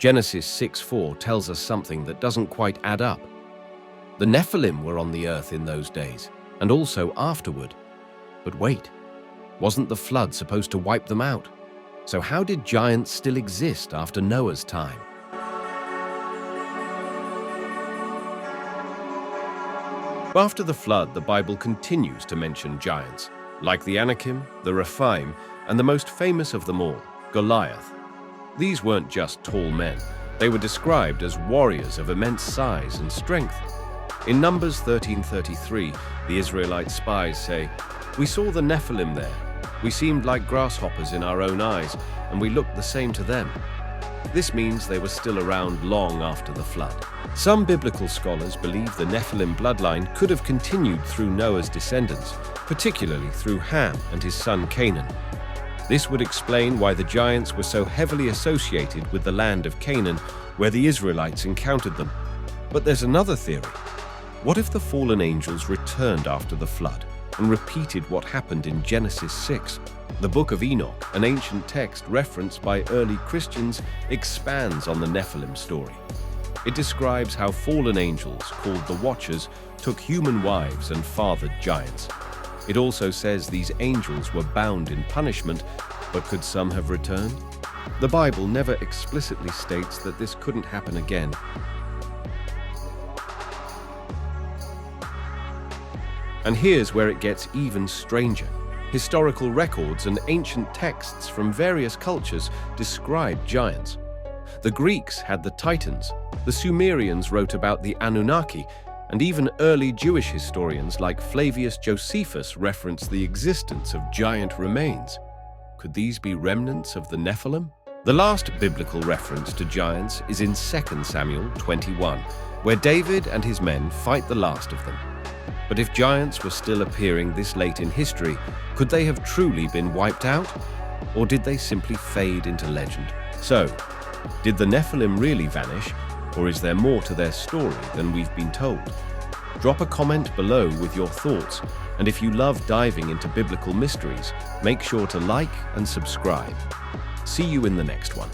Genesis 6:4 tells us something that doesn't quite add up. The Nephilim were on the earth in those days, and also afterward. But wait, wasn't the flood supposed to wipe them out? So how did giants still exist after Noah's time? After the flood, the Bible continues to mention giants, like the Anakim, the Rephaim, and the most famous of them all, Goliath. These weren't just tall men. They were described as warriors of immense size and strength. In Numbers 13:33, the Israelite spies say, "We saw the Nephilim there. We seemed like grasshoppers in our own eyes, and we looked the same to them." This means they were still around long after the flood. Some biblical scholars believe the Nephilim bloodline could have continued through Noah's descendants, particularly through Ham and his son Canaan. This would explain why the giants were so heavily associated with the land of Canaan, where the Israelites encountered them. But there's another theory. What if the fallen angels returned after the flood and repeated what happened in Genesis 6? The Book of Enoch, an ancient text referenced by early Christians, expands on the Nephilim story. It describes how fallen angels, called the Watchers, took human wives and fathered giants. It also says these angels were bound in punishment, but could some have returned? The Bible never explicitly states that this couldn't happen again. And here's where it gets even stranger. Historical records and ancient texts from various cultures describe giants. The Greeks had the Titans, the Sumerians wrote about the Anunnaki, and even early Jewish historians like Flavius Josephus reference the existence of giant remains. Could these be remnants of the Nephilim? The last biblical reference to giants is in 2 Samuel 21, where David and his men fight the last of them. But if giants were still appearing this late in history, could they have truly been wiped out? Or did they simply fade into legend? So, did the Nephilim really vanish, or is there more to their story than we've been told? Drop a comment below with your thoughts, and if you love diving into biblical mysteries, make sure to like and subscribe. See you in the next one.